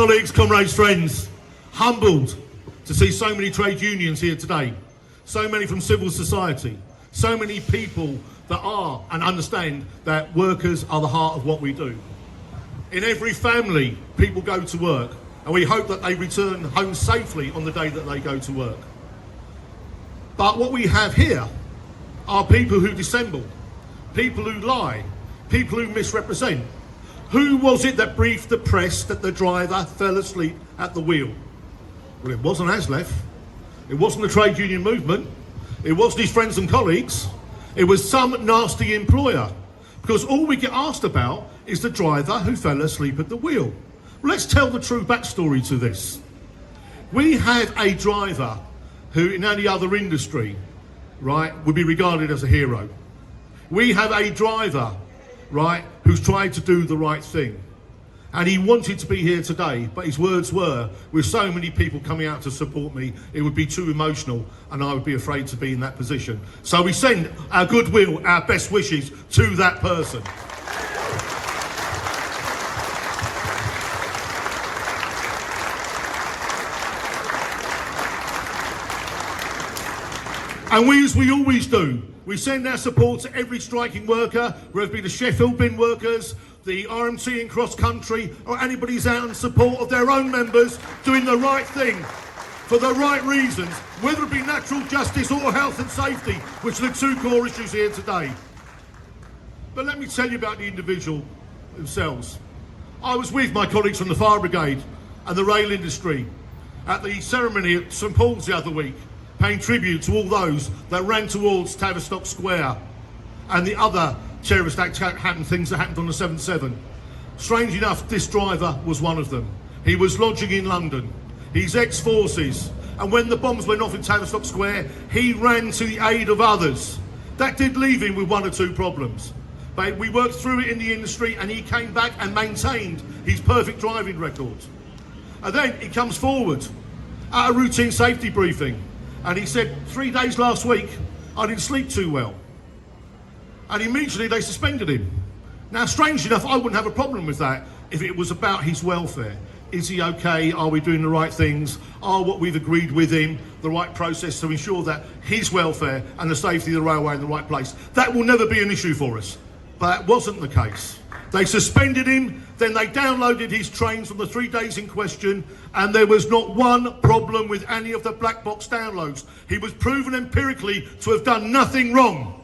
colleagues, comrades, friends, humbled to see so many trade unions here today, so many from civil society, so many people that are and understand that workers are the heart of what we do. In every family, people go to work, and we hope that they return home safely on the day that they go to work. But what we have here are people who dissemble, people who lie, people who misrepresent. Who was it that briefed the press that the driver fell asleep at the wheel? Well, it wasn't ASLEF, it wasn't the trade union movement, it wasn't his friends and colleagues, it was some nasty employer. Because all we get asked about is the driver who fell asleep at the wheel. Well, let's tell the true backstory to this. We had a driver who in any other industry, right, would be regarded as a hero. We have a driver, right, who's tried to do the right thing. And he wanted to be here today, but his words were, with so many people coming out to support me, it would be too emotional and I would be afraid to be in that position. So we send our goodwill, our best wishes to that person. And we, as we always do, we send our support to every striking worker, whether it be the Sheffield bin workers, the RMT in cross country, or anybody who's out in support of their own members doing the right thing for the right reasons, whether it be natural justice or health and safety, which are the two core issues here today. But let me tell you about the individual themselves. I was with my colleagues from the fire brigade and the rail industry at the ceremony at St Paul's the other week, paying tribute to all those that ran towards Tavistock Square and the other terrorist things that happened on the 7/7. Strange enough, this driver was one of them. He was lodging in London. He's ex-forces, and when the bombs went off in Tavistock Square, he ran to the aid of others. That did leave him with one or two problems, but we worked through it in the industry and he came back and maintained his perfect driving record. And then he comes forward at a routine safety briefing and he said, 3 days last week I didn't sleep too well. And immediately they suspended him. Now, strangely enough, I wouldn't have a problem with that if it was about his welfare. Is he okay? Are we doing the right things? Are what we've agreed with him the right process to ensure that his welfare and the safety of the railway in the right place? That will never be an issue for us. But that wasn't the case. They suspended him, then they downloaded his trains from the 3 days in question, and there was not one problem with any of the black box downloads. He was proven empirically to have done nothing wrong.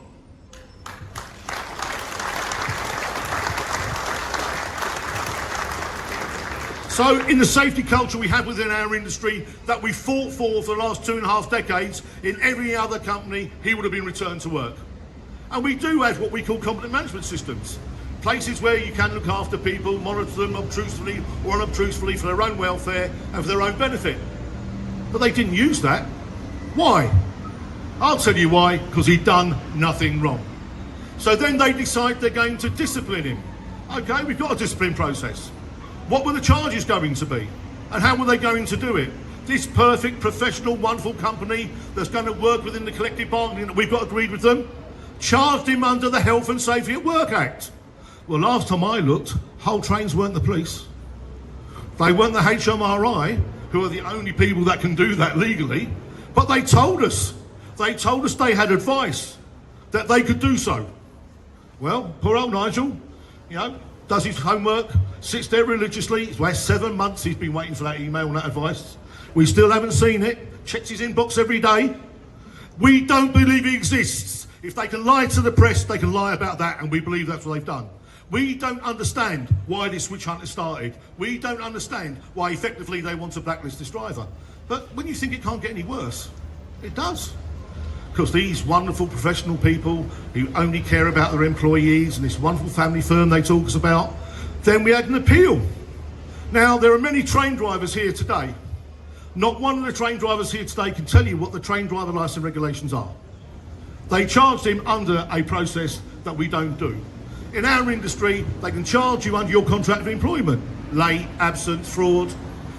So in the safety culture we have within our industry that we fought for the last 2.5 decades, in every other company he would have been returned to work. And we do have what we call competent management systems. Places where you can look after people, monitor them obtrusively or unobtrusively for their own welfare and for their own benefit. But they didn't use that. Why? I'll tell you why, because he'd done nothing wrong. So then they decide they're going to discipline him. Okay, we've got a discipline process. What were the charges going to be? And how were they going to do it? This perfect, professional, wonderful company that's going to work within the collective bargaining that we've got agreed with them, charged him under the Health and Safety at Work Act. Well, last time I looked, Hull Trains weren't the police. They weren't the HMRI, who are the only people that can do that legally, but they told us they had advice that they could do so. Well, poor old Nigel, you know, does his homework, sits there religiously. It's last 7 months he's been waiting for that email and that advice. We still haven't seen it. Checks his inbox every day. We don't believe he exists. If they can lie to the press, they can lie about that, and we believe that's what they've done. We don't understand why this witch hunt has started. We don't understand why effectively they want to blacklist this driver. But when you think it can't get any worse, it does. Because these wonderful professional people who only care about their employees and this wonderful family firm they talk us about, then we had an appeal. Now, there are many train drivers here today. Not one of the train drivers here today can tell you what the train driver licence regulations are. They charged him under a process that we don't do. In our industry, they can charge you under your contract of employment. Late, absent, fraud.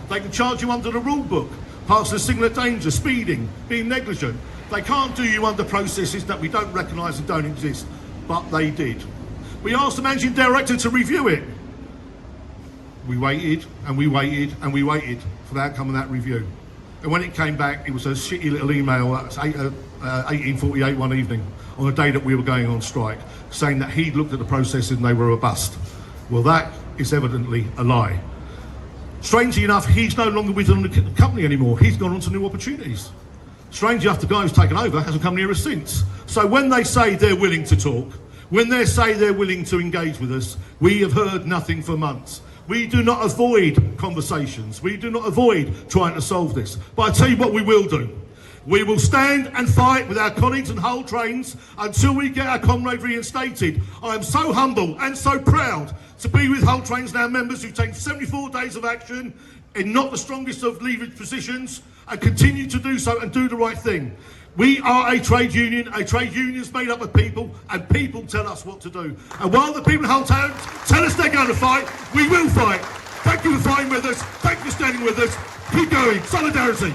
They can charge you under the rule book. Passing a signal of danger, speeding, being negligent. They can't do you under processes that we don't recognise and don't exist, but they did. We asked the managing director to review it. We waited and we waited and we waited for the outcome of that review. And when it came back, it was a shitty little email at 18:48 one evening on the day that we were going on strike, saying that he'd looked at the process and they were a bust. Well, that is evidently a lie. Strangely enough, he's no longer with the company anymore. He's gone on to new opportunities. Strangely enough, the guy who's taken over hasn't come near us since. So when they say they're willing to talk, when they say they're willing to engage with us, we have heard nothing for months. We do not avoid conversations. We do not avoid trying to solve this. But I tell you what we will do. We will stand and fight with our colleagues and Hull Trains until we get our comrade reinstated. I am so humble and so proud to be with Hull Trains and our members who've taken 74 days of action in not the strongest of leverage positions and continue to do so and do the right thing. We are a trade union is made up of people, and people tell us what to do. And while the people in Hull Town tell us they're going to fight, we will fight. Thank you for fighting with us, thank you for standing with us, keep going, solidarity.